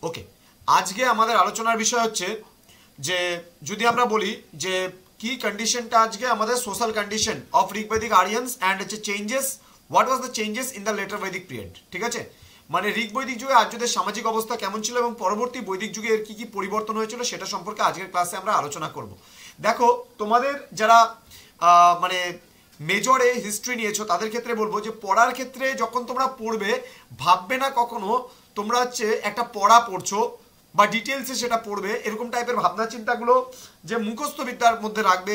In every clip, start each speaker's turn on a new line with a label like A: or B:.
A: ওকে, আজকে আমাদের আলোচনার বিষয় হচ্ছে যে যদি আমরা বলি যে কি কন্ডিশনটা আজকে আমাদের social condition of Rigvedic Aryans and হচ্ছে changes, what was the changes in the later Vedic period. ঠিক আছে, মানে ঋগ্বৈদিক যুগে আর্যদের সামাজিক অবস্থা কেমন ছিল এবং পরবর্তী বৈদিক যুগে এর কি কি পরিবর্তন হয়েছিল সেটা সম্পর্কে আজকের ক্লাসে আমরা আলোচনা করব। দেখো, তোমাদের যারা মানে মেজরে হিস্ট্রি নিয়েছো তাদের ক্ষেত্রে বলবো যে পড়ার ক্ষেত্রে যখন তোমরা পড়বে ভাববে না কখনো তোমরা হচ্ছে একটা পড়া পড়ছো বা ডিটেলসে সেটা পড়বে, এরকম টাইপের ভাবনা চিন্তাগুলো যে মুখস্থ বিদ্যার মধ্যে রাখবে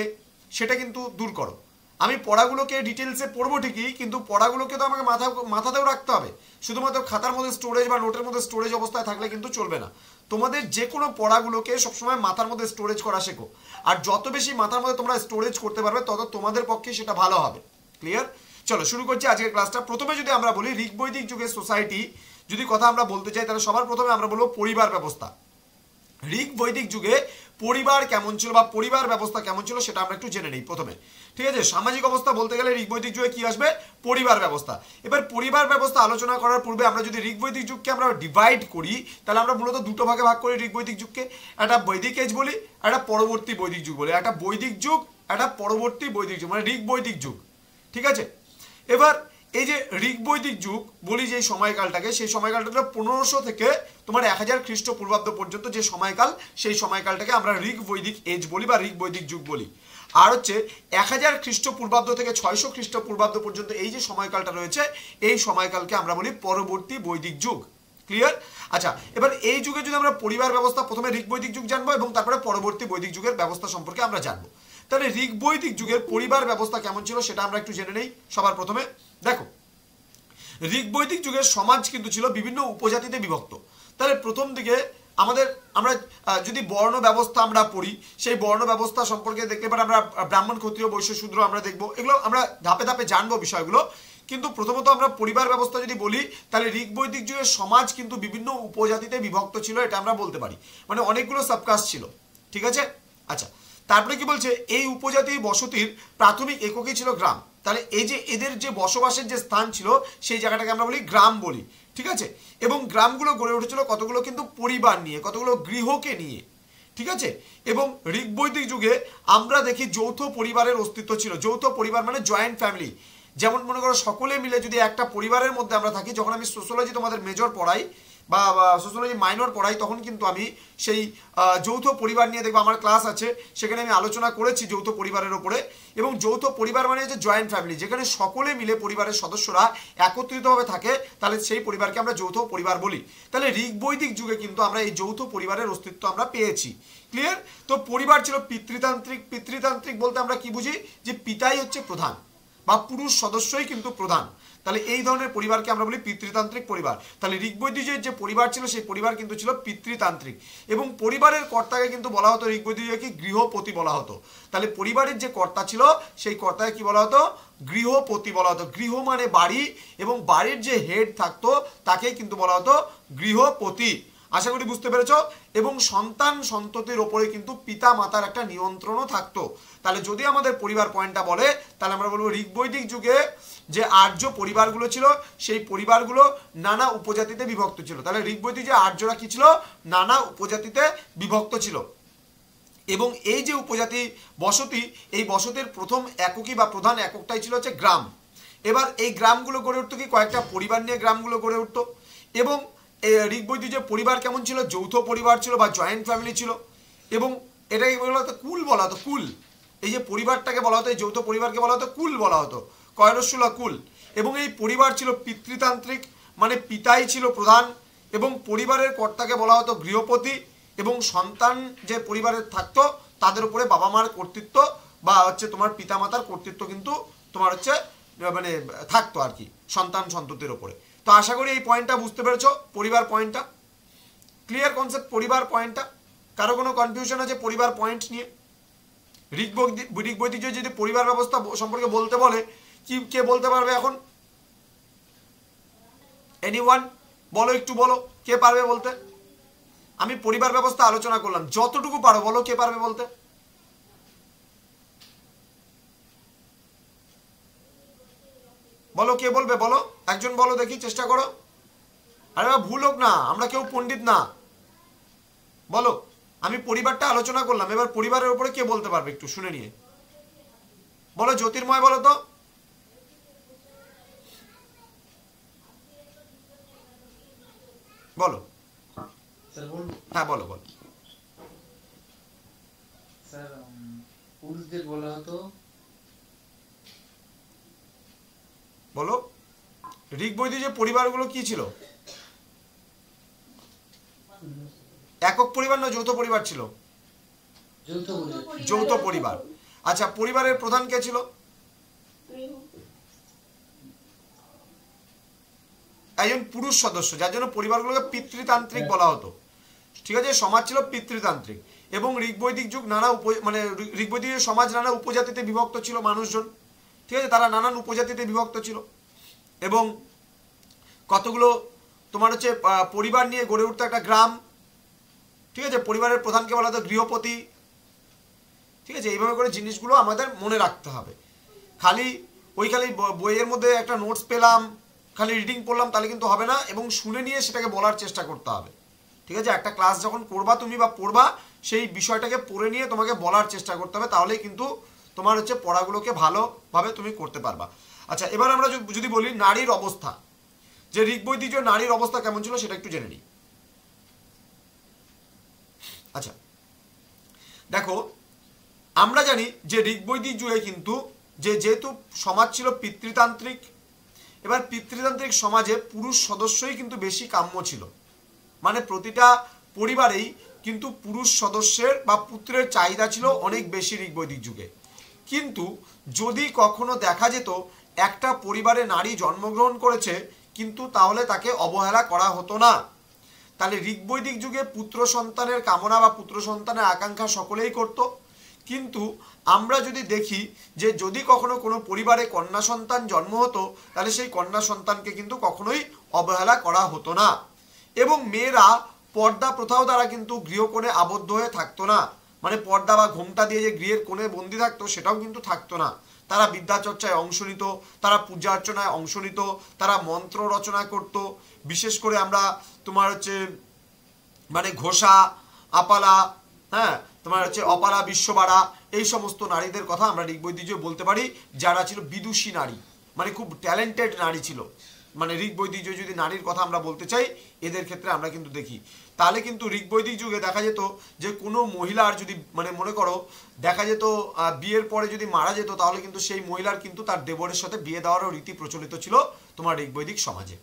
A: সেটা কিন্তু দূর করো। আমি পড়াগুলোকে ডিটেলসে পড়বো ঠিকই, কিন্তু পড়াগুলোকে তো আমাকে মাথাতেও রাখতে হবে। শুধুমাত্র খাতার মধ্যে স্টোরেজ বা নোটের মধ্যে স্টোরেজ অবস্থায় থাকলে কিন্তু চলবে না। তোমাদের যে কোনো পড়াগুলোকে সবসময় মাথার মধ্যে স্টোরেজ করা শেখো, আর যত বেশি মাথার মধ্যে তোমরা স্টোরেজ করতে পারবে তত তোমাদের পক্ষে সেটা ভালো হবে। ক্লিয়ার? চলো শুরু করছি আজকের ক্লাসটা। প্রথমে যদি আমরা বলি ঋগ্বৈদিক যুগের সোসাইটি যদি কথা আমরা বলতে চাই তাহলে সবার প্রথমে আমরা বলবো পরিবার ব্যবস্থা। ঋগ্বৈদিক যুগে পরিবার কেমন ছিল বা পরিবার ব্যবস্থা কেমন ছিল সেটা আমরা একটু জেনে নিই প্রথমে। ঠিক আছে, সামাজিক অবস্থা বলতে গেলে ঋগ্বৈদিক যুগে কি আসবে? পরিবার ব্যবস্থা। এবার পরিবার ব্যবস্থা আলোচনা করার পূর্বে আমরা যদি ঋগ্বৈদিক যুগকে আমরা ডিভাইড করি তাহলে আমরা মূলত দুটো ভাগে ভাগ করি ঋগ্বৈদিক যুগকে। একটা বৈদিক এজ বলি, একটা পরবর্তী বৈদিক যুগ বলি। একটা বৈদিক যুগ, একটা পরবর্তী বৈদিক যুগ, মানে ঋগ্বৈদিক যুগ। ঠিক আছে, এবার এই যে ঋগ্বৈদিক যুগ বলি যে সময়কালটাকে, সেই সময়কালটা 1500 থেকে তোমার 1000 খ্রিস্টপূর্বাব্দ পর্যন্ত যে সময়কাল, সেই সময়কালটাকে আমরা ঋগ্বৈদিক এজ বলি বা ঋগ্বৈদিক যুগ বলি। আর হচ্ছে 1000 খ্রিস্টপূর্বাব্দ থেকে 600 খ্রিস্টপূর্বাব্দ পর্যন্ত এই যে সময়কালটা রয়েছে এই সময়কালকে আমরা বলি পরবর্তী বৈদিক যুগ। ক্লিয়ার? আচ্ছা, এবার এই যুগে যদি আমরা পরিবার ব্যবস্থা প্রথমে ঋগ্বৈদিক যুগ জানবো এবং তারপরে পরবর্তী বৈদিক যুগের ব্যবস্থা সম্পর্কে আমরা জানবো। তাহলে ঋগ্বৈদিক যুগের পরিবার ব্যবস্থা কেমন ছিল সেটা আমরা একটু জেনে নেই। সবার প্রথমে দেখো, ঋগ্বৈদিক যুগের সমাজ কিন্তু ছিল বিভিন্ন উপজাতিতে বিভক্ত। তাহলে প্রথম দিকে আমরা যদি বর্ণ ব্যবস্থা আমরা পড়ি, সেই বর্ণ ব্যবস্থা সম্পর্কে দেখতে পারি আমরা ব্রাহ্মণ, ক্ষত্রিয়, বৈশ্য, শূদ্র আমরা দেখবো, এগুলো আমরা ধাপে ধাপে জানবো বিষয়গুলো। কিন্তু প্রথমত আমরা পরিবার ব্যবস্থা যদি বলি তাহলে ঋগ্বৈদিক যুগের সমাজ কিন্তু বিভিন্ন উপজাতিতে বিভক্ত ছিল, এটা আমরা বলতে পারি, মানে অনেকগুলো সাবকাস্ট ছিল। ঠিক আছে, আচ্ছা, তারপরে কি বলছে? এই উপজাতি বসতির প্রাথমিক এককই ছিল গ্রাম। তাহলে এই যে এদের যে বসবাসের যে স্থান ছিল সেই জায়গাটাকে আমরা বলি গ্রাম বলি। ঠিক আছে, এবং গ্রামগুলো গড়ে উঠেছিল কতগুলো কিন্তু পরিবার নিয়ে, কতগুলো গৃহকে নিয়ে। ঠিক আছে, এবং ঋগ্বৈদিক যুগে আমরা দেখি যৌথ পরিবারের অস্তিত্ব ছিল। যৌথ পরিবার মানে জয়েন্ট ফ্যামিলি। যেমন মনে করো সকলে মিলে যদি একটা পরিবারের মধ্যে আমরা থাকি, যখন আমি সোশ্যোলজি তোমাদের মেজর পড়াই বা সোশ্যোলজি মাইনর পড়াই তখন কিন্তু আমি সেই যৌথ পরিবার নিয়ে দেখবো আমার ক্লাস আছে, সেখানে আমি আলোচনা করেছি যৌথ পরিবারের ওপরে। এবং যৌথ পরিবার মানে হচ্ছে জয়েন্ট ফ্যামিলি, যেখানে সকলে মিলে পরিবারের সদস্যরা একত্রিতভাবে থাকে, তাহলে সেই পরিবারকে আমরা যৌথ পরিবার বলি। তাহলে ঋগ্বৈদিক যুগে কিন্তু আমরা এই যৌথ পরিবারের অস্তিত্ব আমরা পেয়েছি। ক্লিয়ার? তো পরিবার ছিল পিতৃতান্ত্রিক। পিতৃতান্ত্রিক বলতে আমরা কি বুঝি? যে পিতাই হচ্ছে প্রধান বা পুরুষ সদস্যই কিন্তু প্রধান। তাহলে এই ধরনের পরিবারকে আমরা বলি পিতৃতান্ত্রিক পরিবার। তাহলে ঋগ্বৈদিকের যে পরিবার ছিল সেই পরিবার কিন্তু ছিল পিতৃতান্ত্রিক, এবং পরিবারের কর্তাকে কিন্তু বলা হতো ঋগ্বৈদিকে কি গৃহপতি বলা হতো। তাহলে পরিবারের যে কর্তা ছিল সেই কর্তাকে কি বলা হতো? গৃহপতি বলা হতো। গৃহ মানে বাড়ি, এবং বাড়ির যে হেড থাকতো তাকেই কিন্তু বলা হতো গৃহপতি। আশা করি বুঝতে পেরেছো। এবং সন্তান সন্ততির ওপরে কিন্তু পিতা মাতার একটা নিয়ন্ত্রণও থাকতো। তাহলে যদি আমাদের পরিবার পয়েন্টটা বলে তাহলে আমরা বলবো ঋগ্বৈদিক যুগে যে আর্য পরিবারগুলো ছিল সেই পরিবারগুলো নানা উপজাতিতে বিভক্ত ছিল। তাহলে ঋগ্বৈদিক যে আর্যরা কি ছিল? নানা উপজাতিতে বিভক্ত ছিল। এবং এই যে উপজাতি বসতি, এই বসতির প্রথম এককই বা প্রধান এককটাই ছিল হচ্ছে গ্রাম। এবার এই গ্রামগুলো গড়ে উঠতো কি কয়েকটা পরিবার নিয়ে গ্রামগুলো গড়ে উঠতো। এবং ঋগ্বৈদিক যে পরিবার কেমন ছিল? যৌথ পরিবার ছিল বা জয়েন্ট ফ্যামিলি ছিল। এবং এটাকে বলা হতো কুল বলা হতো, কুল। এই যে পরিবারটাকে বলা হতো, এই যৌথ পরিবারকে বলা হতো কুল বলা হতো, কয়রস্যুলা কুল। এবং এই পরিবার ছিল পিতৃতান্ত্রিক, মানে পিতাই ছিল প্রধান, এবং পরিবারের কর্তাকে বলা হতো গৃহপতি। এবং সন্তান যে পরিবারের থাকতো তাদের উপরে বাবা মার কর্তৃত্ব বা হচ্ছে তোমার পিতামাতার কর্তৃত্ব কিন্তু তোমার হচ্ছে মানে থাকতো আর কি সন্তান সন্ততির উপরে। তো আশা করি এই পয়েন্টটা বুঝতে পেরেছো, পরিবার পয়েন্টটা ক্লিয়ার কনসেপ্ট। পরিবার পয়েন্টটা কারো কোনো কনফিউশন আছে পরিবার পয়েন্ট নিয়ে? ঋগ্বৈদিক যদি পরিবার ব্যবস্থা সম্পর্কে বলতে বলে কি কে বলতে পারবে এখন? এনিওয়ান বলো, একটু বলো কে পারবে বলতে? আমি পরিবার ব্যবস্থা আলোচনা করলাম, যতটুকু পারো বলো কে পারবে বলতে। বলো কে বলবে, বলো একজন বলো দেখি, চেষ্টা করো। আরে ভুল হোক না, আমরা কেউ পণ্ডিত না, বলো, আমি পরিবারটা আলোচনা করলাম, এবার পরিবারের উপরে কে বলতে পারবে একটু শুনে নিয়ে বলো। জ্যোতির্ময় বলো তো। বলো। হ্যাঁ বলো বলো।
B: স্যার পুরুষদের বলা হতো।
A: বলো। ঋগ্বৈদিক যে পরিবারগুলো কি ছিল? একক পরিবার না যৌথ পরিবার ছিল? যৌথ পরিবার। আচ্ছা, পরিবারের প্রধান কে ছিল? একজন পুরুষ সদস্য, যার জন্য পরিবারগুলোকে পিতৃতান্ত্রিক বলা হতো। ঠিক আছে, সমাজ ছিল পিতৃতান্ত্রিক। এবং ঋগ্বৈদিক যুগ নানা মানে ঋগ্বৈদিক সমাজ নানা উপজাতিতে বিভক্ত ছিল মানুষজন। ঠিক আছে, তারা নানান উপজাতিতে বিভক্ত ছিল এবং কতগুলো তোমার হচ্ছে পরিবার নিয়ে গড়ে উঠতো একটা গ্রাম। ঠিক আছে, পরিবারের প্রধানকে বলা হতো গৃহপতি। ঠিক আছে, এইভাবে করে জিনিসগুলো আমাদের মনে রাখতে হবে। খালি বইয়ের মধ্যে একটা নোটস পেলাম, খালি রিডিং পড়লাম তাহলে কিন্তু হবে না, এবং শুনে নিয়ে সেটাকে বলার চেষ্টা করতে হবে। ঠিক আছে, একটা ক্লাস যখন করবা তুমি বা পড়বা, সেই বিষয়টাকে পড়ে নিয়ে তোমাকে বলার চেষ্টা করতে হবে, তাহলেই কিন্তু তোমার হচ্ছে পড়াগুলোকে ভালোভাবে তুমি করতে পারবা। আচ্ছা, এবার আমরা যদি বলি নারীর অবস্থা, যে ঋগ্বৈদিক নারীর অবস্থা কেমন ছিল সেটা একটু জেনে নিই। আচ্ছা দেখো, আমরা জানি যে ঋগ্বৈদিক যুগে কিন্তু যেহেতু সমাজ ছিল পিতৃতান্ত্রিক, এবার পিতৃতান্ত্রিক সমাজে পুরুষ সদস্যই কিন্তু বেশি কাম্য ছিল। মানে প্রতিটা পরিবারেই কিন্তু পুরুষ সদস্যের বা পুত্রের চাহিদা ছিল অনেক বেশি ঋগ্বৈদিক যুগে। কিন্তু যদি কখনো দেখা যেত একটা পরিবারে নারী জন্মগ্রহণ করেছে কিন্তু তাহলে তাকে অবহেলা করা হতো না। তাহলে ঋগ্বৈদিক যুগে পুত্র সন্তানের কামনা বা পুত্র সন্তানের আকাঙ্ক্ষা সকলেই করত। কিন্তু আমরা যদি দেখি যে যদি কখনো কোনো পরিবারে কন্যা সন্তান জন্ম হতো, তাহলে সেই কন্যা সন্তানকে কিন্তু কখনোই অবহেলা করা হতো না। এবং মেয়েরা পর্দা প্রথাও দ্বারা কিন্তু গৃহকোণে আবদ্ধ হয়ে থাকতো না। মানে পর্দা বা ঘোমটা দিয়ে যে গৃহের কোণে বন্দি থাকতো সেটাও কিন্তু থাকতো না। তারা বিদ্যাচর্চায় অংশ নিত, তারা পূজা অর্চনায় অংশ নিত, তারা মন্ত্র রচনা করত। বিশেষ করে আমরা তোমার হচ্ছে মানে ঘোষা, আপালা, হ্যাঁ তোমার হচ্ছে অপালা, বিশ্ববাড়া, এই সমস্ত নারীদের কথা আমরা ঋগ্বৈদিক বলতে পারি, যারা ছিল বিদুষী নারী, মানে খুব ট্যালেন্টেড নারী ছিল। মানে ঋগ্বৈদিক যদি নারীর কথা আমরা বলতে চাই এদের ক্ষেত্রে আমরা কিন্তু দেখি। তাহলে কিন্তু ঋগ্বৈদিক যুগে দেখা যেত যে কোনো মহিলার যদি মানে মনে করো দেখা যেত বিয়ের পরে যদি মারা যেত, তাহলে কিন্তু সেই মহিলার কিন্তু তার দেবরের সাথে বিয়ে দেওয়ারও রীতি প্রচলিত ছিল তোমার ঋগ্বৈদিক সমাজে।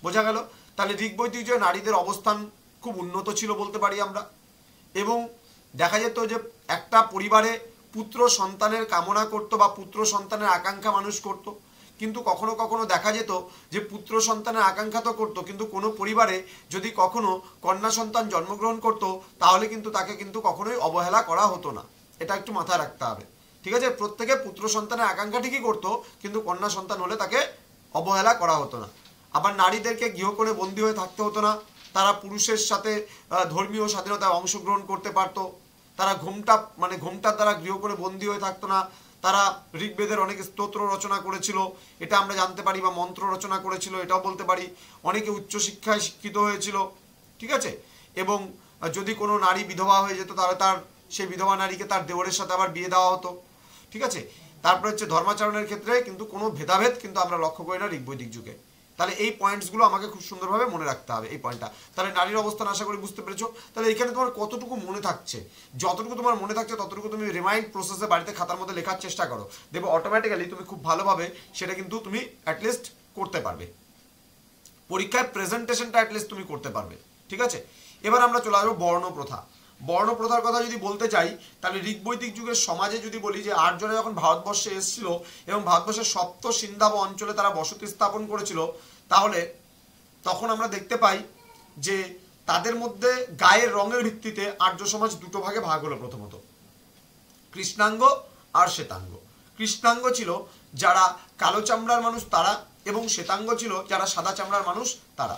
A: বোঝা গেল? তাহলে ঋগ্বৈদিক যুগে নারীদের অবস্থান খুব উন্নত ছিল বলতে পারি আমরা। এবং দেখা যেত যে একটা পরিবারে পুত্র সন্তানের কামনা করত বা পুত্র সন্তানের আকাঙ্ক্ষা মানুষ করত। কিন্তু কখনো কখনো দেখা যেত যে পুত্র সন্তানের আকাঙ্ক্ষা তো করতো, কিন্তু কোনো পরিবারে যদি কখনো কন্যা সন্তান জন্মগ্রহণ করতো তাহলে কিন্তু তাকে কিন্তু কখনোই অবহেলা করা হতো না। এটা একটু মাথায় রাখতে হবে। ঠিক আছে, প্রত্যেকে পুত্র সন্তানের আকাঙ্ক্ষা ঠিকই করতো, কিন্তু কন্যা সন্তান হলে তাকে অবহেলা করা হতো না। আবার নারীদেরকে গৃহকোণে বন্দী হয়ে থাকতে হতো না, তারা পুরুষের সাথে ধর্মীয় স্বাধীনতায় অংশগ্রহণ করতে পারত। তারা ঘোমটার দ্বারা গৃহকোণে বন্দী হয়ে থাকতো না। তারা ঋগ্বেদের অনেকে স্তোত্র রচনা করেছিল, এটা আমরা জানতে পারি, বা মন্ত্র রচনা করেছিল এটাও বলতে পারি। অনেকে উচ্চশিক্ষায় শিক্ষিত হয়েছিল। ঠিক আছে, এবং যদি কোনো নারী বিধবা হয়ে যেত তাহলে সেই বিধবা নারীকে তার দেওরের সাথে আবার বিয়ে দেওয়া হতো। ঠিক আছে, তারপরে হচ্ছে ধর্মাচরণের ক্ষেত্রে কিন্তু কোনো ভেদাভেদ কিন্তু আমরা লক্ষ্য করি না ঋগ্বৈদিক যুগে। তাহলে এই পয়েন্টসগুলো আমাকে খুব সুন্দরভাবে মনে রাখতে হবে, এই পয়েন্টটা। তাহলে নারীর অবস্থান আশা করি বুঝতে পেরেছো। তাহলে এখানে তোমার কতটুকু মনে থাকছে, যতটুকু তোমার মনে থাকছে ততটুকু তুমি রিমাইন্ড প্রসেসে বাড়িতে খাতার মধ্যে লেখার চেষ্টা করো, দেখবে অটোমেটিক্যালি তুমি খুব ভালোভাবে সেটা কিন্তু তুমি অ্যাটলিস্ট করতে পারবে। পরীক্ষায় প্রেজেন্টেশনটা অ্যাটলিস্ট তুমি করতে পারবে। ঠিক আছে, এবার আমরা চলে আসবো বর্ণপ্রথা। বর্ণপ্রথার কথা যদি বলতে চাই, তাহলে ঋগ্বৈদিক যুগের সমাজে যদি বলি যে আর্যরা যখন ভারতবর্ষে এসেছিল এবং ভারতবর্ষের সপ্ত সিন্ধাব অঞ্চলে তারা বসতি স্থাপন করেছিল, তাহলে তখন আমরা দেখতে পাই যে তাদের মধ্যে গায়ের রঙের ভিত্তিতে আর্য সমাজ দুটো ভাগে ভাগ হলো। প্রথমত কৃষ্ণাঙ্গ আর শ্বেতাঙ্গ। কৃষ্ণাঙ্গ ছিল যারা কালো চামড়ার মানুষ তারা, এবং শ্বেতাঙ্গ ছিল যারা সাদা চামড়ার মানুষ তারা।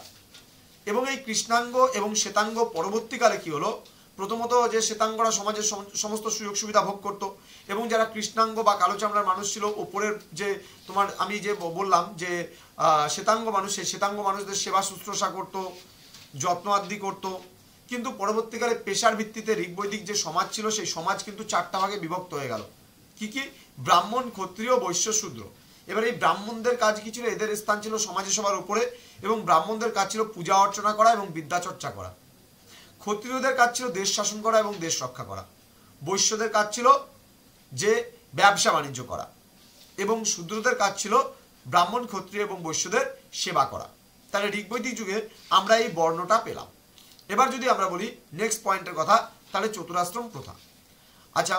A: এবং এই কৃষ্ণাঙ্গ এবং শ্বেতাঙ্গ পরবর্তীকালে কি হলো, প্রথমত যে শ্বেতাঙ্গরা সমাজের সমস্ত সুযোগ সুবিধা ভোগ করত, এবং যারা কৃষ্ণাঙ্গ বা কালো চামড়ার মানুষ ছিল ওপরের যে তোমার আমি যে বললাম যে শ্বেতাঙ্গ মানুষ, সেই শ্বেতাঙ্গ মানুষদের সেবা শুশ্রূষা করতো, যত্ন আদি করতো। কিন্তু পরবর্তীকালে পেশার ভিত্তিতে ঋগ্বৈদিক যে সমাজ ছিল সেই সমাজ কিন্তু 4টা ভাগে বিভক্ত হয়ে গেল। কি কি? ব্রাহ্মণ, ক্ষত্রিয়, বৈশ্য, শূদ্র। এবার এই ব্রাহ্মণদের কাজ কি ছিল? এদের স্থান ছিল সমাজে সবার উপরে, এবং ব্রাহ্মণদের কাজ ছিল পূজা অর্চনা করা এবং বিদ্যাচর্চা করা। ক্ষত্রিয়দের কাজ ছিল দেশ শাসন করা এবং দেশ রক্ষা করা। বৈশ্যদের কাজ ছিল যে ব্যবসা বাণিজ্য করা, এবং শূদ্রদের কাজ ছিল ব্রাহ্মণ, ক্ষত্রিয় এবং বৈশ্যদের সেবা করা। তাহলে ঋগ্বৈদিক যুগে আমরা এই বর্ণটা পেলাম। এবার যদি আমরা বলি নেক্সট পয়েন্টের কথা, তাহলে চতুরাশ্রম প্রথা। আচ্ছা,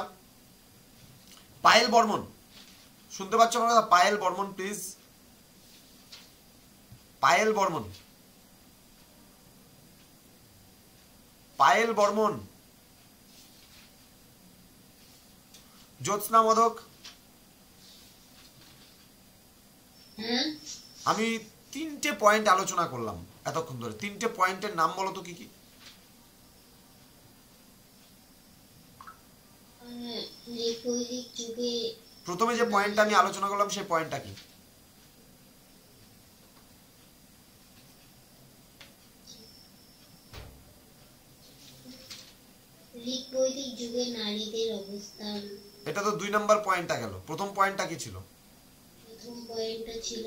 A: পায়েল বর্মন, শুনতে পাচ্ছ আমার কথা? পায়েল বর্মন প্লিজ, পায়েল বর্মন, পায়েল বর্মন। জ্যোৎস্না মোদক, আমি 3টে পয়েন্ট আলোচনা করলাম এতক্ষণ ধরে, 3টে পয়েন্টের নাম বলো তো কি কি? প্রথমে যে পয়েন্টটা আমি আলোচনা করলাম সেই পয়েন্টটা কি?
C: ঋগ্বৈদিক যুগে নারীদের অবস্থান।
A: এটা তো 2 নম্বর পয়েন্টটা গেল। প্রথম পয়েন্টটা কি ছিল?
C: প্রথম পয়েন্টটা ছিল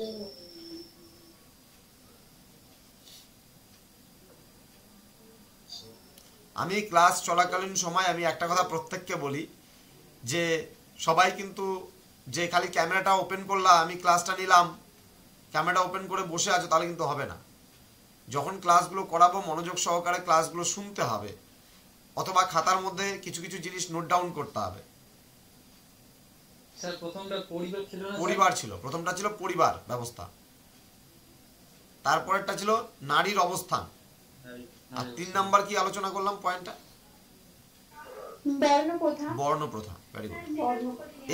A: আমি ক্লাস চলাকালীন সময় আমি একটা কথা প্রত্যেককে বলি, যে সবাই কিন্তু যে খালি ক্যামেরাটা ওপেন করলাম, আমি ক্লাসটা নিলাম, ক্যামেরাটা ওপেন করে বসে আছো, তাহলে কিন্তু হবে না। যখন ক্লাসগুলো করাবো মনোযোগ সহকারে ক্লাসগুলো শুনতে হবে, অথবা খাতার মধ্যে কিছু কিছু জিনিস নোট ডাউন করতে হবে।
B: স্যার প্রথমটা পরিবার ছিল না?
A: পরিবার ছিল, প্রথমটা ছিল পরিবার ব্যবস্থা, তারপরেরটা ছিল নারীর অবস্থান, আর 3 নাম্বার কি আলোচনা করলাম পয়েন্টটা? বর্ণ প্রথা। Very good.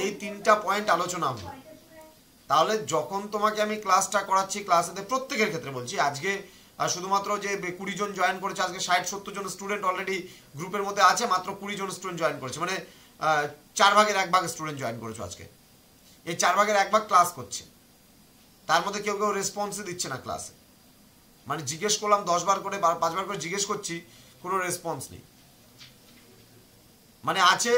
A: এই 3টা পয়েন্ট আলোচনা হলো। তাহলে যখন তোমাকে আমি ক্লাসটা করাচ্ছি, ক্লাসেতে প্রত্যেকের ক্ষেত্রে বলছি, আজকে শুধুমাত্র যে 20 জন জয়েন করেছে, আজকে 60-70 জন স্টুডেন্ট অলরেডি গ্রুপের মধ্যে আছে, মাত্র 20 জন স্টুডেন্ট জয়েন করেছে, মানে 4 ভাগের 1 ভাগ স্টুডেন্ট জয়েন করেছো আজকে। এই 4 ভাগের 1 ভাগ ক্লাস করছে, তার মধ্যে কেউ কেউ রেসপন্সই দিচ্ছে না ক্লাসে। মানে জিজ্ঞেস করলাম 10 বার করে, 5 বার করে জিজ্ঞেস করছি, কোনো রেসপন্স নেই। মানে আছে,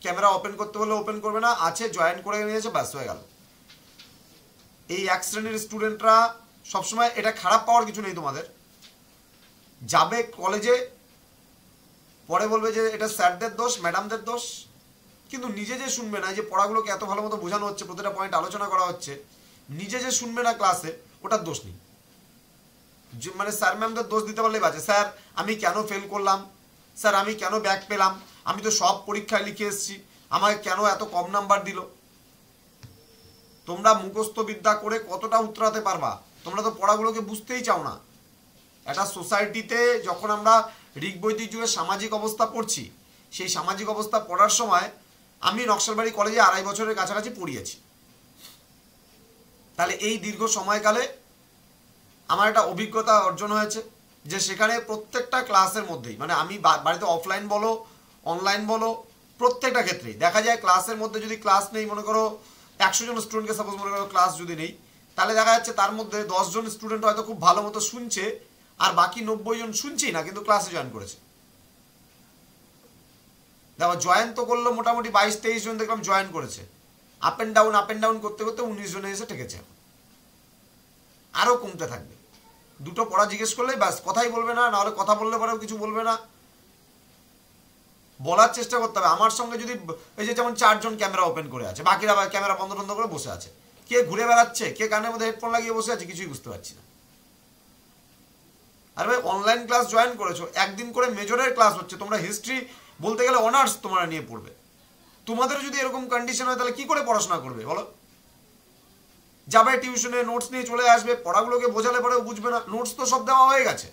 A: ক্যামেরা ওপেন করতে বললে ওপেন করবে না, আছে জয়েন করে নিয়েছে, ব্যাস হয়ে গেল। এই 1 শ্রেণীর স্টুডেন্টরা সবসময়, এটা খারাপ পাওয়ার কিছু নেই তোমাদের, যাবে কলেজে, পরে বলবে যে এটা স্যারদের দোষ, ম্যাডামদের দোষ, কিন্তু নিজে যে শুনবে না, যে পড়াগুলোকে এত ভালো মতো বোঝানো হচ্ছে, প্রতিটা পয়েন্ট আলোচনা করা হচ্ছে, নিজে যে শুনবে না ক্লাসে, ওটার দোষ নেই। মানে স্যার ম্যামদের দোষ দিতে পারলেই বাজে, স্যার আমি কেন ফেল করলাম, স্যার আমি কেন ব্যাক পেলাম, আমি তো সব পরীক্ষায় লিখে এসেছি, আমাকে কেন এত কম নাম্বার দিল। তোমরা মুখস্থ বিদ্যা করে কতটা উতরাতে পারবা? তোমরা তো পড়াগুলোকে বুঝতেই চাও না। একটা সোসাইটিতে যখন আমরা ঋগ্বৈদিক যুগের সামাজিক অবস্থা পড়ছি, সেই সামাজিক অবস্থা পড়ার সময় আমি নকশালবাড়ি কলেজে 2.5 বছরের কাছাকাছি পড়িয়েছি। তাহলে এই দীর্ঘ সময়কালে আমার একটা অভিজ্ঞতা অর্জন হয়েছে, যে সেখানে প্রত্যেকটা ক্লাসের মধ্যেই, মানে আমি বাড়িতে অফলাইন বলো অনলাইন বলো, প্রত্যেকটা ক্ষেত্রেই দেখা যায় ক্লাসের মধ্যে যদি ক্লাস নেই, মনে করো 100 জন স্টুডেন্টকে সাপোজ মনে করো ক্লাস যদি নেই, তাহলে দেখা যাচ্ছে তার মধ্যে 10 জন স্টুডেন্ট হয়তো খুব ভালো মতো শুনছে, আর বাকি 90 জন শুনছেই না, কিন্তু ক্লাসে জয়েন করেছে। দেখো জয়েন তো করলো মোটামুটি 22-23 জন দেখলাম জয়েন করেছে, আপ এন্ড ডাউন করতে করতে 19 জনে এসে ঠেকেছে, আরো কমতে থাকবে। দুটো পড়া জিজ্ঞেস করলেই ব্যাস কথাই বলবে না, নাহলে কথা বললে পরেও কিছু বলবে না। বলার চেষ্টা করতে হবে। আমার সঙ্গে যদি এই যে যেমন 4 জন ক্যামেরা ওপেন করে আছে, বাকিরা ক্যামেরা বন্ধ করে বসে আছে, কে ঘুরে বেড়াচ্ছে, কে কানের মধ্যে হেডফোন লাগিয়ে বসে আছে, কিছুই বুঝতে পারছি না। আর ভাই অনলাইন ক্লাস জয়েন করেছো, একদিন করে মেজরের ক্লাস হচ্ছে, তোমরা হিস্ট্রি বলতে গেলে অনার্স তোমরা নিয়ে পড়বে, তোমাদের যদি এরকম কন্ডিশন হয় তাহলে কি করে পড়াশোনা করবে বলো? যাবে টিউশনে, নোটস নিয়ে চলে আসবে, পড়াগুলোকে বোঝালে পরেও বুঝবে না, নোটস তো সব দেওয়া হয়ে গেছে।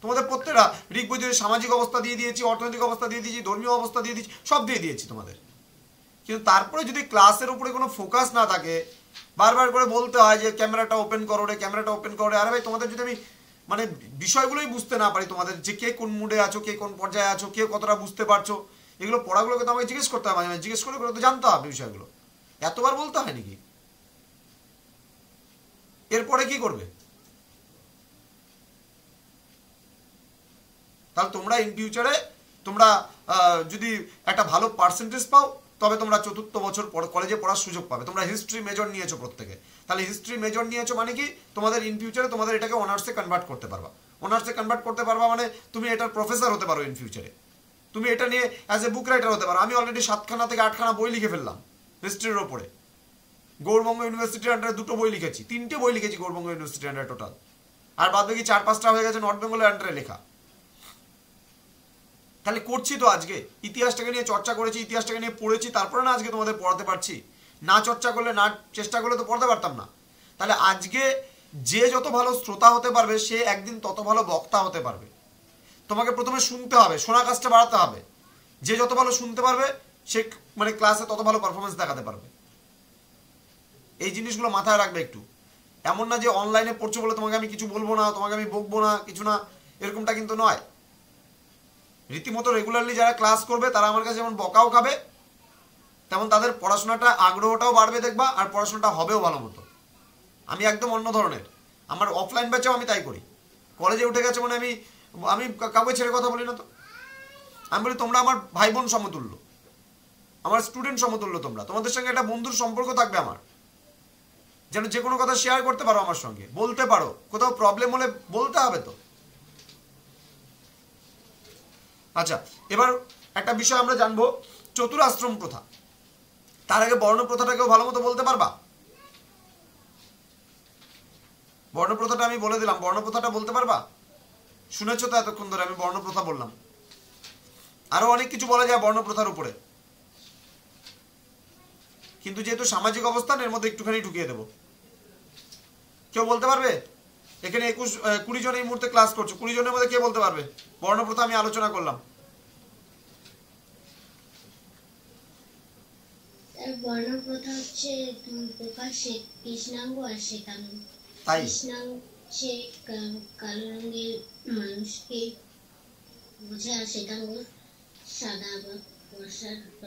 A: তোমাদের প্রত্যেকটা ঋগ্বৈদিকের সামাজিক অবস্থা দিয়ে দিয়েছি, অর্থনৈতিক অবস্থা দিয়ে দিয়েছি, ধর্মীয় অবস্থা দিয়ে দিয়েছি, সব দিয়ে দিয়েছি তোমাদের। কিন্তু তারপরে যদি ক্লাসের উপরে কোনো ফোকাস না থাকে, বারবার করে বলতে হয় যে ক্যামেরাটা ওপেন করো রে, ক্যামেরাটা ওপেন করো রে। আরে ভাই তোমাদের যদি আমি মানে বিষয়গুলোই বুঝতে না পারি, তোমাদের যে কে কোন মুডে আছো, কে কোন পর্যায়ে আছো, কে কতটা বুঝতে পারছো, এগুলো পড়াগুলোকে তো আমাকে জিজ্ঞেস করতে হবে, মাঝে মাঝে জিজ্ঞেস করে তো জানতে হবে বিষয়গুলো, এতবার বলতে হয় নাকি? এরপরে কি করবে? তাহলে তোমরা ইন ফিউচারে তোমরা যদি একটা ভালো পার্সেন্টেজ পাও তবে তোমরা চতুর্থ বছর কলেজে পড়ার সুযোগ পাবে। তোমরা হিস্ট্রি মেজর নিয়েছো প্রত্যেকে, তাহলে হিস্ট্রি মেজর নিয়েছো মানে কি তোমাদের ইন ফিউচারে তোমাদের এটাকে অনার্সে কনভার্ট করতে পারবা। অনার্সে কনভার্ট করতে পারবা মানে তুমি এটার প্রফেসর হতে পারো ইন ফিউচারে, তুমি এটা নিয়ে অ্যাজ এ বুক রাইটার হতে পারো। আমি অলরেডি 7খানা থেকে 8খানা বই লিখে ফেললাম হিস্ট্রির ওপরে। গৌড়বঙ্গ ইউনিভার্সিটির আন্ডারে 2টো বই লিখেছি, 3টে বই লিখেছি গৌড়বঙ্গ ইউনিভার্সিটির আন্ডারে টোটাল, আর বাদ বাকি 4-5টা হয়ে গেছে নর্থ বেঙ্গলের আন্ডারে লেখা। তাহলে করছি তো আজকে, ইতিহাসটাকে নিয়ে চর্চা করেছি, ইতিহাসটাকে নিয়ে পড়েছি, তারপরে না আজকে তোমাদের পড়াতে পারছি। না চর্চা করলে, না চেষ্টা করলে তো পড়াতে পারতাম না। তাহলে আজকে যে যত ভালো শ্রোতা হতে পারবে সে একদিন তত ভালো বক্তা হতে পারবে। তোমাকে প্রথমে শুনতে হবে, শোনা কাজটা বাড়াতে হবে। যে যত ভালো শুনতে পারবে সে মানে ক্লাসে তত ভালো পারফরমেন্স দেখাতে পারবে। এই জিনিসগুলো মাথায় রাখবে একটু। এমন না যে অনলাইনে পড়ছো বলে তোমাকে আমি কিছু বলবো না, তোমাকে আমি বকবো না, কিছু না, এরকমটা কিন্তু নয়। রীতিমতো রেগুলারলি যারা ক্লাস করবে তারা আমার কাছে যেমন বকাও খাবে, তেমন তাদের পড়াশোনাটা আগ্রহটাও বাড়বে দেখবা, আর পড়াশোনাটা হবেও ভালো মতো। আমি একদম অন্য ধরনের, আমার অফলাইন ব্যাচেও আমি তাই করি। কলেজে উঠে গেছে মানে আমি কাউকে ছেড়ে কথা বলি না তো। আমি বলি তোমরা আমার ভাই বোন সমতুল্য, আমার স্টুডেন্ট সমতুল্য, তোমরা, তোমাদের সঙ্গে একটা বন্ধুর সম্পর্ক থাকবে আমার, যেন যে কোনো কথা শেয়ার করতে পারো আমার সঙ্গে, বলতে পারো, কোথাও প্রবলেম হলে বলতে হবে তো। আচ্ছা, এবার একটা বিষয় আমরা জানবো, চতুরাশ্রম প্রথা। তার আগে বর্ণ প্রথাটাকেও ভালো মতো বলতে পারবা? বর্ণ প্রথাটা আমি বলে দিলাম, বর্ণ প্রথাটা বলতে পারবা? শুনেছো তো এতক্ষণ ধরে আমি বর্ণ প্রথা বললাম। আরো অনেক কিছু বলা যায় বর্ণ প্রথার উপরে, কিন্তু যেহেতু সামাজিক অবস্থান এর মধ্যে একটুখানি ঢুকিয়ে দেবো। কেউ বলতে পারবে? এখানে 20 জন এই মুহূর্তে ক্লাস করছো, 20 জনের মধ্যে কে বলতে পারবে বর্ণ প্রথা আমি আলোচনা করলাম?
C: বর্ণপ্রথা হচ্ছে প্রকার কৃষ্ণাঙ্গ আর শ্বেতাঙ্গ।
A: তাই
C: কৃষ্ণাঙ্গ সে কালো রঙের মানুষকে বোঝায়, আর শ্বেতাঙ্গ সাদা বা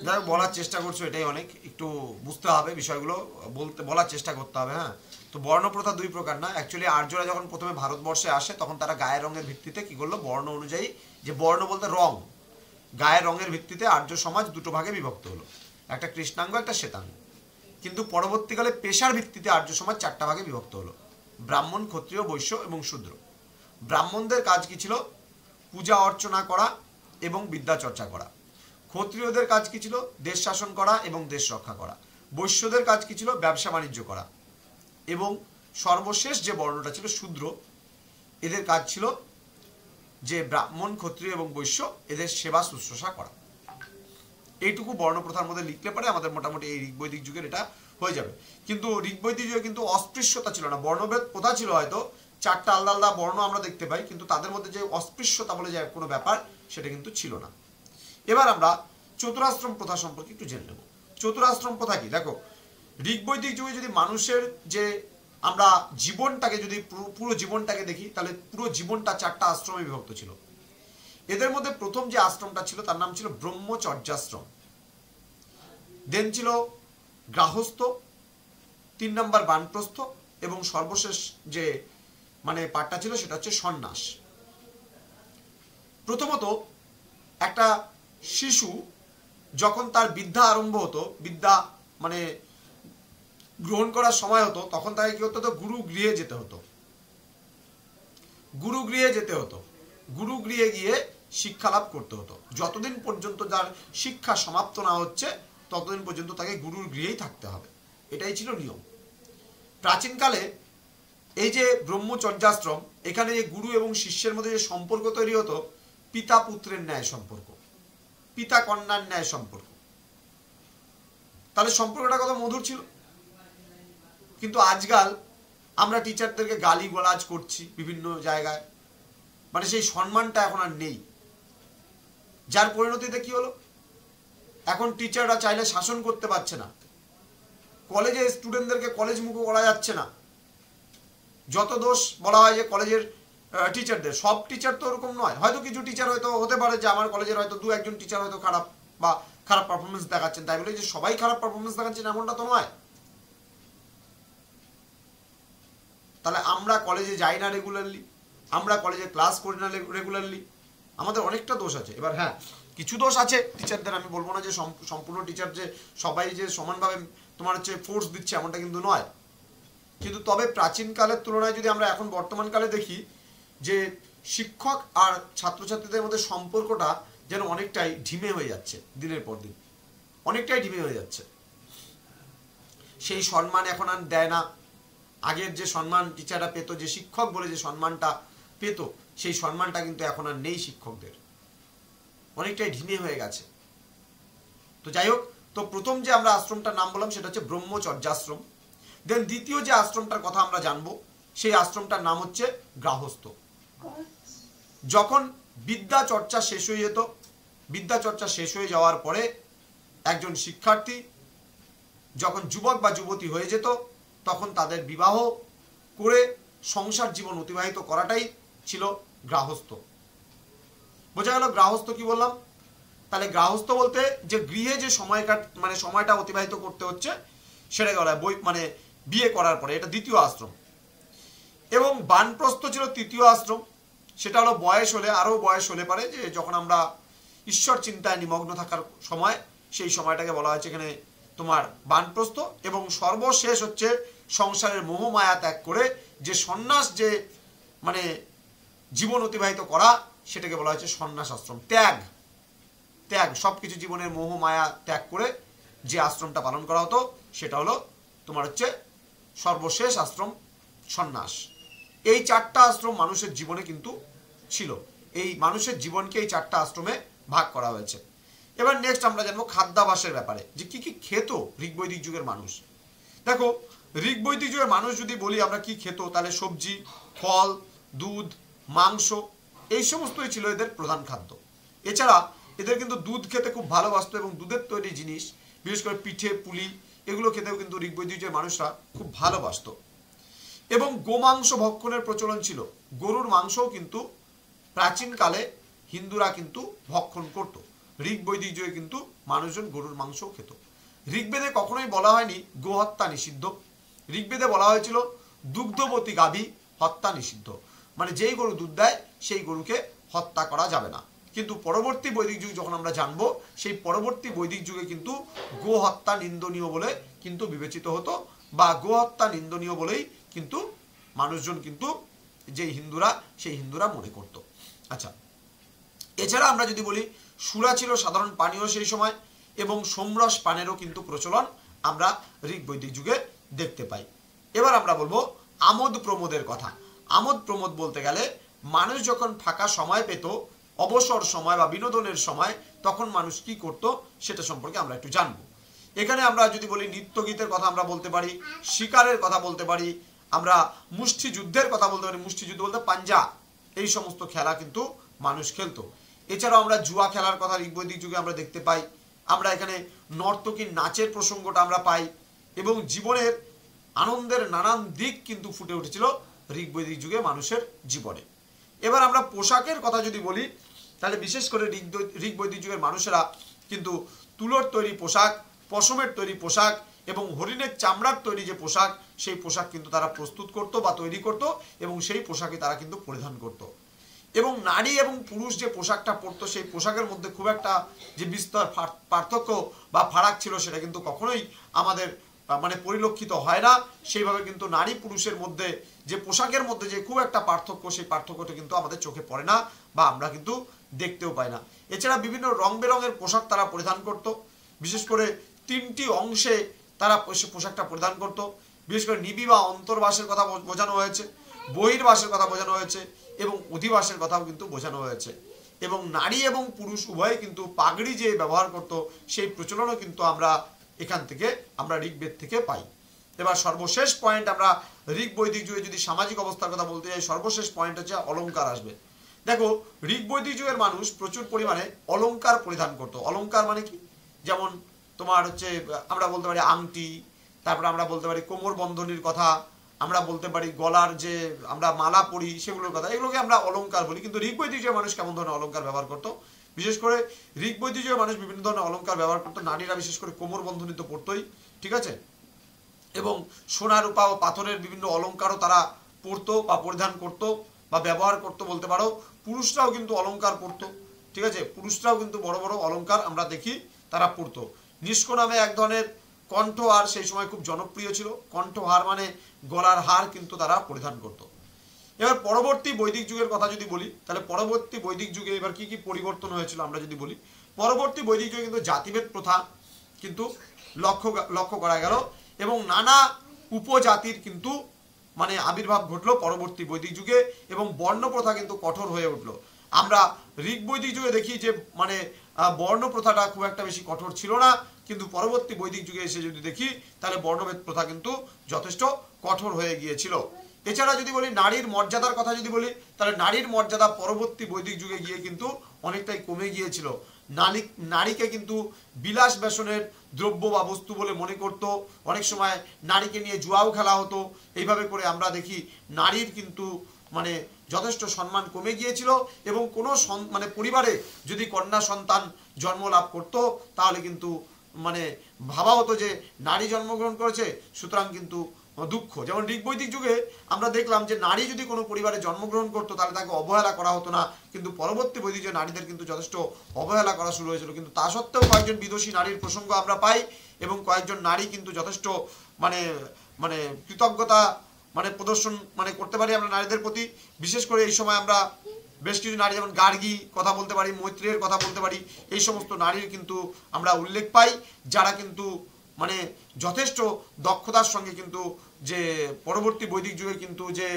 A: যাই বলার চেষ্টা করছো, এটাই অনেক, একটু বুঝতে হবে বিষয়গুলো, বলার চেষ্টা করতে হবে। হ্যাঁ, তো বর্ণপ্রথা 2 প্রকার না। অ্যাকচুয়ালি আর্যরা যখন প্রথমে ভারতবর্ষে আসে তখন তারা গায়ের রঙের ভিত্তিতে কি করলো, বর্ণ অনুযায়ী, যে বর্ণ বলতে রং, গায়ের রঙের ভিত্তিতে আর্য সমাজ 2টো ভাগে বিভক্ত হলো, একটা কৃষ্ণাঙ্গ একটা শ্বেতাঙ্গ। কিন্তু পরবর্তীকালে পেশার ভিত্তিতে আর্য সমাজ 4টা ভাগে বিভক্ত হলো, ব্রাহ্মণ, ক্ষত্রিয়, বৈশ্য এবং শূদ্র। ব্রাহ্মণদের কাজ কি ছিল? পূজা অর্চনা করা এবং বিদ্যা চর্চা করা। ক্ষত্রিয়দের কাজ কি ছিল? দেশ শাসন করা এবং দেশ রক্ষা করা। বৈশ্যদের কাজ কি ছিল? ব্যবসা বাণিজ্য করা। এবং সর্বশেষ যে বর্ণটা ছিল শূদ্র, এদের কাজ ছিল যে ব্রাহ্মণ, ক্ষত্রিয় এবং বৈশ্য এদের সেবা শুশ্রূষা করা। এইটুকু বর্ণপ্রথার মধ্যে লিখলে পরে আমাদের মোটামুটি এই ঋগ্বৈদিক যুগের এটা হয়ে যাবে। কিন্তু ঋগ্বৈদিক যুগে কিন্তু অস্পৃশ্যতা ছিল না, বর্ণভেদ প্রথা ছিল, হয়তো 4টা আলাদা আলাদা বর্ণ আমরা দেখতে পাই, কিন্তু তাদের মধ্যে যে অস্পৃশ্যতা বলে যে কোনো ব্যাপার সেটা কিন্তু ছিল না। এবার আমরা চতুরাশ্রম প্রথা সম্পর্কে একটু জেনে নেব। চতুরাশ্রম প্রথা কি? দেখো, ঋগ্বৈদিক যুগে যদি মানুষের যে আমরা জীবনটাকে যদি পুরো জীবনটাকে দেখি, তাহলে পুরো জীবনটা 4টা আশ্রমে বিভক্ত ছিল। এদের মধ্যে প্রথম যে আশ্রমটা ছিল তার নাম ছিল ব্রহ্মচর্যাশ্রম, দেন ছিল গার্হস্থ্য, 3 নম্বর বানপ্রস্থ, এবং সর্বশেষ যে মানে পাঠটা ছিল সেটা হচ্ছে সন্ন্যাস। প্রথমত একটা শিশু যখন তার বিদ্যা আরম্ভ হতো, বিদ্যা মানে গ্রহণ করার সময় হতো, তখন তাকে কি হতো? গুরু গৃহে যেতে হতো। গুরু গৃহে যেতে হতো, গুরু গৃহে গিয়ে শিক্ষা লাভ করতে হতো। যতদিন পর্যন্ত যার শিক্ষা সমাপ্ত না হচ্ছে ততদিন পর্যন্ত তাকে গুরুর গৃহেই থাকতে হবে, এটাই ছিল নিয়ম। প্রাচীনকালে এই যে ব্রহ্মচর্যাশ্রম, এখানে যে গুরু এবং শিষ্যের মধ্যে যে সম্পর্ক তৈরি হতো, পিতা পুত্রের ন্যায় সম্পর্ক, পিতা কন্যার ন্যায় সম্পর্ক। তাহলে সম্পর্কটা কত মধুর ছিল। কিন্তু আজকাল আমরা টিচারদেরকে গালি গালাজ করছি বিভিন্ন জায়গায়, মানে সেই সম্মানটা এখন আর নেই। যার পরিণতিতে কি হলো, এখন টিচাররা চাইলে শাসন করতে পারছে না, কলেজে স্টুডেন্টদেরকে কলেজ মুখো করা যাচ্ছে না। যত দোষ বলা হয় যে কলেজের টিচারদের, সব টিচার তো ওরকম নয়, হয়তো কিছু টিচার হয়তো হতে পারে যে আমার কলেজের হয়তো 2-1 জন টিচার হয়তো খারাপ বা খারাপ পারফরমেন্স দেখাচ্ছেন, তাই বলে যে সবাই খারাপ পারফরমেন্স দেখাচ্ছেন এমনটা তো নয়। তাহলে আমরা কলেজে যাই না রেগুলারলি, আমরা কলেজে ক্লাস করি না রেগুলারলি, আমাদের অনেকটা দোষ আছে। এবার হ্যাঁ, কিছু দোষ আছে টিচারদের, আমি বলবো না যে সম্পূর্ণ টিচার যে সবাই যে সমানভাবে তোমার হচ্ছে ফোর্স দিচ্ছে এমনটা কিন্তু নয়। কিন্তু তবে প্রাচীনকালের তুলনায় যদি আমরা এখন বর্তমানকালে দেখি যে শিক্ষক আর ছাত্রছাত্রীদের মধ্যে সম্পর্কটা যেন অনেকটাই ঢিমে হয়ে যাচ্ছে, দিনের পর দিন অনেকটাই ঢিমে হয়ে যাচ্ছে। সেই সম্মান এখন আর দেয় না। আগের যে সম্মান টিচাররা পেত, যে শিক্ষক বলে যে সম্মানটা পেত, সেই সম্মানটা কিন্তু এখন আর নেই শিক্ষকদের, অনেকটাই ঢিমে হয়ে গেছে। তো যাই হোক, তো প্রথম যে আমরা আশ্রমটার নাম বললাম সেটা হচ্ছে ব্রহ্মচর্যাশ্রম। দেন দ্বিতীয় যে আশ্রমটার কথা আমরা জানবো সেই আশ্রমটার নাম হচ্ছে গার্হস্থ্য। যখন বিদ্যা চর্চা শেষ হয়ে যেত, বিদ্যা চর্চা শেষ হয়ে যাওয়ার পরে একজন শিক্ষার্থী যখন যুবক বা যুবতী হয়ে যেত, তখন তাদের বিবাহ করে সংসার জীবন অতিবাহিত করাটাই ছিল গার্হস্থ্য। বোঝা গেল গার্হস্থ্য কি বললাম? তাহলে গার্হস্থ্য বলতে যে গৃহে যে সময়টা অতিবাহিত করতে হচ্ছে সেটাকে বলা হয় মানে বিয়ে করার পরে, এটা দ্বিতীয় আশ্রম। এবং বানপ্রস্থ ছিল তৃতীয় আশ্রম। সেটা হলো বয়স হলে, আরও বয়স হলে পারে, যে যখন আমরা ঈশ্বর চিন্তায় নিমগ্ন থাকার সময়, সেই সময়টাকে বলা হয়েছে এখানে তোমার বানপ্রস্থ। এবং সর্বশেষ হচ্ছে সংসারের মোহমায়া ত্যাগ করে যে সন্ন্যাস, যে মানে জীবন অতিবাহিত করা, সেটাকে বলা হয়েছে সন্ন্যাস আশ্রম। ত্যাগ সবকিছু জীবনের মোহ মায়া ত্যাগ করে যে আশ্রমটা পালন করা হতো সেটা হলো তোমার হচ্ছে সর্বশেষ আশ্রম, সন্ন্যাস। এই চারটা আশ্রম মানুষের জীবনে কিন্তু ছিল। এই মানুষের জীবনকে এই চারটা আশ্রমে ভাগ করা হয়েছে। এবার নেক্সট আমরা জানবো খাদ্যাভ্যাসের ব্যাপারে, যে কি কি খেত ঋগ্বৈদিক যুগের মানুষ। দেখো, ঋগ্বৈদিক যুগের মানুষ যদি বলি আমরা কি খেত, তাহলে সবজি, ফল, দুধ, মাংস, এই সমস্তই ছিল এদের প্রধান খাদ্য। এছাড়া এদের কিন্তু দুধ খেতে খুব ভালোবাসতো, এবং দুধের তৈরি জিনিস, বিশেষ করে পিঠে, পুলি, এগুলো খেতেও কিন্তু ঋগ্বৈদিক যুগের মানুষরা খুব ভালোবাসতো। এবং গোমাংস ভক্ষণের প্রচলন ছিল। গরুর মাংসও কিন্তু প্রাচীনকালে হিন্দুরা কিন্তু ভক্ষণ করত। ঋগ্বৈদিক যুগে কিন্তু মানুষজন গরুর মাংসও খেত। ঋগ্বেদে কখনোই বলা হয়নি গোহত্যা নিষিদ্ধ। ঋগ্বেদে বলা হয়েছিল দুগ্ধবতী গাভী হত্যা নিষিদ্ধ, মানে যেই গরু দুধ দেয় সেই গরুকে হত্যা করা যাবে না। কিন্তু পরবর্তী বৈদিক যুগ যখন আমরা জানবো, সেই পরবর্তী বৈদিক যুগে কিন্তু গোহত্যা নিন্দনীয় বলে কিন্তু বিবেচিত হতো, বা গোহত্যা নিন্দনীয় বলেই কিন্তু মানুষজন কিন্তু যে হিন্দুরা, সেই হিন্দুরা মনে করত। আচ্ছা, এছাড়া আমরা যদি বলি সুরা ছিল সাধারণ পানীয় সেই সময়, এবং সোমরস পানেরও কিন্তু প্রচলন আমরা ঋগ্বৈদিক যুগে দেখতে পাই। এবার আমরা বলবো আমোদ প্রমোদের কথা। আমোদ প্রমোদ বলতে গেলে মানুষ যখন ফাঁকা সময় পেত, অবসর সময় বা বিনোদনের সময়, তখন মানুষ কি করত সেটা সম্পর্কে আমরা একটু জানবো। এখানে আমরা যদি বলি নৃত্যগীতের কথা আমরা বলতে পারি, শিকারের কথা বলতে পারি, আমরা মুষ্টিযুদ্ধের কথা বলতে পারি। মুষ্টিযুদ্ধ বলতে পাঞ্জা, এই সমস্ত খেলা কিন্তু মানুষ খেলতো। এছাড়াও আমরা জুয়া খেলার কথা ঋগ্বৈদিক যুগে আমরা দেখতে পাই। আমরা এখানে নর্তকীর নাচের প্রসঙ্গটা আমরা পাই, এবং জীবনের আনন্দের নানান দিক কিন্তু ফুটে উঠেছিল ঋগ্বৈদিক যুগে মানুষের জীবনে। এবার আমরা পোশাকের কথা যদি বলি, তাহলে বিশেষ করে ঋগ্বৈদিক যুগের মানুষেরা কিন্তু তুলোর তৈরি পোশাক, পশমের তৈরি পোশাক এবং হরিণের চামড়ার তৈরি যে পোশাক, সেই পোশাক কিন্তু তারা প্রস্তুত করত বা তৈরি করত, এবং সেই পোশাকে তারা কিন্তু পরিধান করত। এবং নারী এবং পুরুষ যে পোশাকটা পরতো, সেই পোশাকের মধ্যে খুব একটা যে বিস্তর পার্থক্য বা ফারাক ছিল, সেটা কিন্তু কখনোই আমাদের মানে পরিলক্ষিত হয় না। সেইভাবে কিন্তু নারী পুরুষের মধ্যে যে পোশাকের মধ্যে যে খুব একটা পার্থক্য, সেই পার্থক্যটা কিন্তু আমাদের চোখে পড়ে না, বা আমরা কিন্তু দেখতেও পাই না। এছাড়া বিভিন্ন রং বেরঙের পোশাক তারা পরিধান করত। বিশেষ করে 3টি অংশে তারা পোশাকটা পরিধান করত। বিশেষ করে নিবি বা অন্তর্বাসের কথা বোঝানো হয়েছে, বহির্বাসের কথা বোঝানো হয়েছে, এবং অধিবাসের কথাও কিন্তু বোঝানো হয়েছে। এবং নারী এবং পুরুষ উভয়ে কিন্তু পাগড়ি যে ব্যবহার করত, সেই প্রচলনও কিন্তু আমরা এখান থেকে আমরা ঋগ্বেদ থেকে পাই। এবার সর্বশেষ পয়েন্ট, আমরা ঋগ্বৈদিক যুগে যদি সামাজিক অবস্থার কথা বলতে যাই, সর্বশেষ পয়েন্ট হচ্ছে অলংকার আসবে। দেখো, ঋগ্বৈদিক যুগের মানুষ প্রচুর পরিমাণে অলংকার পরিধান করত। অলংকার মানে কি? যেমন তোমার হচ্ছে আমরা বলতে পারি আংটি, তারপরে আমরা বলতে পারি কোমর বন্ধনীর কথা, আমরা বলতে পারি গলার যে আমরা মালা পরি সেগুলোর কথা, এগুলোকে আমরা অলংকার বলি। কিন্তু ঋগ্বৈদিক যুগের মানুষ কেমন ধরনের অলংকার ব্যবহার করতো? বিশেষ করে ঋগ্বৈদিক যুগের মানুষ বিভিন্ন ধরনের অলংকার ব্যবহার করতো। নারীরা বিশেষ করে কোমর বন্ধনী তো পরতই, ঠিক আছে, এবং সোনা রূপা ও পাথরের বিভিন্ন অলংকারও তারা পরতো বা পরিধান করতো। বা ব্যবহার করতো বলতে পারো। পুরুষরাও কিন্তু অলংকার পরতো, ঠিক আছে, পুরুষরাও কিন্তু বড় বড় অলংকার আমরা দেখি তারা পরতো। নিষ্ক নামে এক ধরনের কণ্ঠহার সেই সময় খুব জনপ্রিয় ছিল। কণ্ঠহার মানে গলার হার কিন্তু তারা পরিধান করতো। এবার পরবর্তী বৈদিক যুগের কথা যদি বলি, তাহলে পরবর্তী বৈদিক যুগে এবার কি কি পরিবর্তন হয়েছিল আমরা যদি বলি, পরবর্তী বৈদিক যুগে কিন্তু জাতিভেদ প্রথা কিন্তু লক্ষ্য করা গেল এবং নানা উপজাতির কিন্তু মানে আবির্ভাব ঘটলো পরবর্তী বৈদিক যুগে এবং বর্ণ প্রথা কিন্তু কঠোর হয়ে উঠলো। আমরা ঋগ বৈদিক যুগে দেখি যে মানে বর্ণ প্রথাটা খুব একটা বেশি কঠোর ছিল না, কিন্তু পরবর্তী বৈদিক যুগে এসে যদি দেখি তাহলে বর্ণভেদ প্রথা কিন্তু যথেষ্ট কঠোর হয়ে গিয়েছিল। এছাড়া যদি বলি নারীর মর্যাদার কথা যদি বলি, তাহলে নারীর মর্যাদা পরবর্তী বৈদিক যুগে গিয়ে কিন্তু অনেকটাই কমে গিয়েছিল। নারীকে কিন্তু বিলাস ব্যসনের দ্রব্য বা বস্তু বলে মনে করত। অনেক সময় নারীকে নিয়ে জুয়াও খেলা হতো। এইভাবে করে আমরা দেখি নারীর কিন্তু মানে যথেষ্ট সম্মান কমে গিয়েছিল এবং কোনো মানে পরিবারে যদি কন্যা সন্তান জন্ম লাভ করত তাহলে কিন্তু মানে ভাবা হতো যে নারী জন্মগ্রহণ করেছে, সুতরাং কিন্তু দুঃখ। যেমন ঋগ বৈদিক যুগে আমরা দেখলাম যে নারী যদি কোনো পরিবারে জন্মগ্রহণ করতো তাহলে তাকে অবহেলা করা হতো না, কিন্তু পরবর্তী বৈদিক যুগে নারীদের কিন্তু যথেষ্ট অবহেলা করা শুরু হয়েছিল। কিন্তু তা সত্ত্বেও কয়েকজন বিদুষী নারীর প্রসঙ্গ আমরা পাই এবং কয়েকজন নারী কিন্তু যথেষ্ট মানে মানে কৃতজ্ঞতা মানে প্রদর্শন মানে করতে পারি আমরা নারীদের প্রতি। বিশেষ করে এই সময় আমরা বেশ কিছু নারী যেমন গার্গী কথা বলতে পারি, মৈত্রেয়ের কথা বলতে পারি, এই সমস্ত নারীর কিন্তু আমরা উল্লেখ পাই যারা কিন্তু মানে যথেষ্ট দক্ষতার সঙ্গে কিন্তু যে পরবর্তী বৈদিক যুগে কিন্তু যে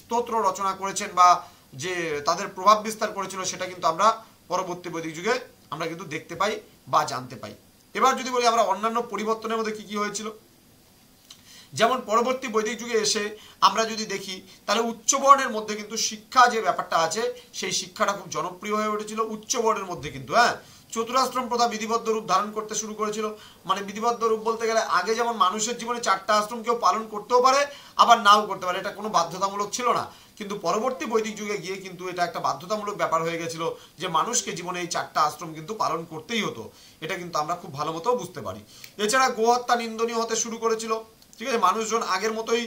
A: স্তোত্র রচনা করেছেন বা যে তাদের প্রভাব বিস্তার করেছিল সেটা কিন্তু আমরা পরবর্তী বৈদিক যুগে আমরা কিন্তু দেখতে পাই বা জানতে পাই। এবার যদি বলি আমরা অন্যান্য পরিবর্তনের মধ্যে কি কি হয়েছিল, যেমন পরবর্তী বৈদিক যুগে এসে আমরা যদি দেখি তাহলে উচ্চবর্ণের মধ্যে কিন্তু শিক্ষা যে ব্যাপারটা আছে সেই শিক্ষাটা খুব জনপ্রিয় হয়ে উঠেছিল উচ্চবর্ণের মধ্যে কিন্তু। চতুরাশ্রম প্রথা বিধিবদ্ধ রূপ ধারণ করতে শুরু করেছিল। মানে বিধিবদ্ধ রূপ বলতে গেলে আগে যেমন মানুষের জীবনে 4টা আশ্রম কেউ পালন করতেও পারে আবার নাও করতে পারে, এটা কোনো বাধ্যতামূলক ছিল না, কিন্তু পরবর্তী বৈদিক যুগে গিয়ে কিন্তু এটা একটা বাধ্যতামূলক ব্যাপার হয়ে গেছিল যে মানুষকে জীবনে এই 4টা আশ্রম কিন্তু পালন করতেই হতো। এটা কিন্তু আমরা খুব ভালো মতো বুঝতে পারি। এছাড়া গোহত্যা নিন্দনীয় হতে শুরু করেছিল, ঠিক আছে, মানুষজন আগের মতোই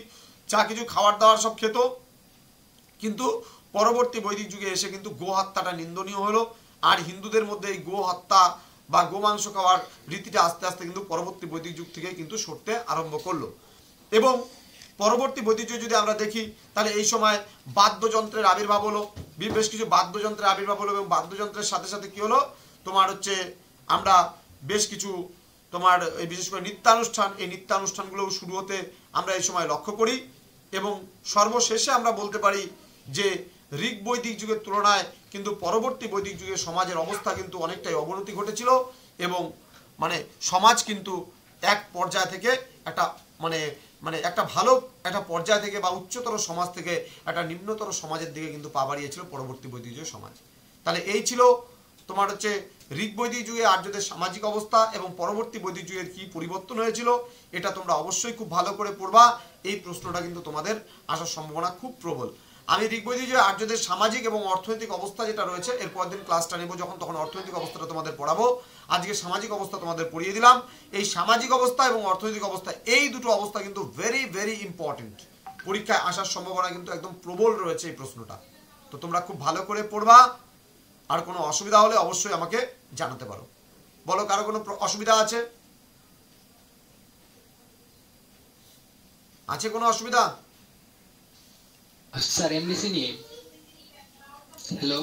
A: যা কিছু খাবার দাবার সব খেত, কিন্তু পরবর্তী বৈদিক যুগে এসে কিন্তু গো হত্যাটা নিন্দনীয় হলো। আর হিন্দুদের মধ্যে এই গো হত্যা বা গোমাংস খাওয়ার রীতিটা আস্তে আস্তে কিন্তু পরবর্তী বৈদিক যুগ থেকে কিন্তু সরতে আরম্ভ করলো। এবং পরবর্তী বৈদিক যুগে যদি আমরা দেখি তাহলে এই সময় বাদ্যযন্ত্রের আবির্ভাব হলো, বেশ কিছু বাদ্যযন্ত্রের আবির্ভাব হলো এবং বাদ্যযন্ত্রের সাথে সাথে কি হলো তোমার হচ্ছে আমরা বেশ কিছু তোমার বিশেষ করে নৃত্যানুষ্ঠান, এই নৃত্যানুষ্ঠানগুলোও শুরু হতে আমরা এই সময় লক্ষ্য করি। এবং সর্বশেষে আমরা বলতে পারি যে ঋগ বৈদিক যুগের তুলনায় কিন্তু পরবর্তী বৈদিক যুগে সমাজের অবস্থা কিন্তু অনেকটাই অবনতি ঘটেছিল এবং মানে সমাজ কিন্তু এক পর্যায় থেকে একটা মানে মানে একটা ভালো একটা পর্যায় থেকে বা উচ্চতর সমাজ থেকে একটা নিম্নতর সমাজের দিকে কিন্তু পা বাড়িয়েছিল পরবর্তী বৈদিক যুগের সমাজ। তাহলে এই ছিল তোমার হচ্ছে ঋগ বৈদিক যুগে আর্যদের সামাজিক অবস্থা এবং পরবর্তী বৈদিক যুগের কি পরিবর্তন হয়েছিল। এটা তোমরা অবশ্যই খুব ভালো করে পড়বা, এই প্রশ্নটা কিন্তু তোমাদের আসার সম্ভাবনা খুব প্রবল। আমি ঋগ বৈদিক যুগে আর্যদের সামাজিক এবং অর্থনৈতিক অবস্থা যেটা রয়েছে এর পরের দিন ক্লাসটা নেব যখন, তখন অর্থনৈতিক অবস্থাটা তোমাদের পড়াবো। আজকে সামাজিক অবস্থা তোমাদের পড়িয়ে দিলাম। এই সামাজিক অবস্থা এবং অর্থনৈতিক অবস্থা এই দুটো অবস্থা কিন্তু ভেরি ভেরি ইম্পর্টেন্ট, পরীক্ষায় আসার সম্ভাবনা কিন্তু একদম প্রবল রয়েছে এই প্রশ্নটা। তো তোমরা খুব ভালো করে পড়বা, আর কোনো অসুবিধা হলে অবশ্যই আমাকে জানাতে পারো। বলো কারো কোনো অসুবিধা আছে? আছে কোনো অসুবিধা?
B: স্যার এমডিসি নিয়ে। হ্যালো।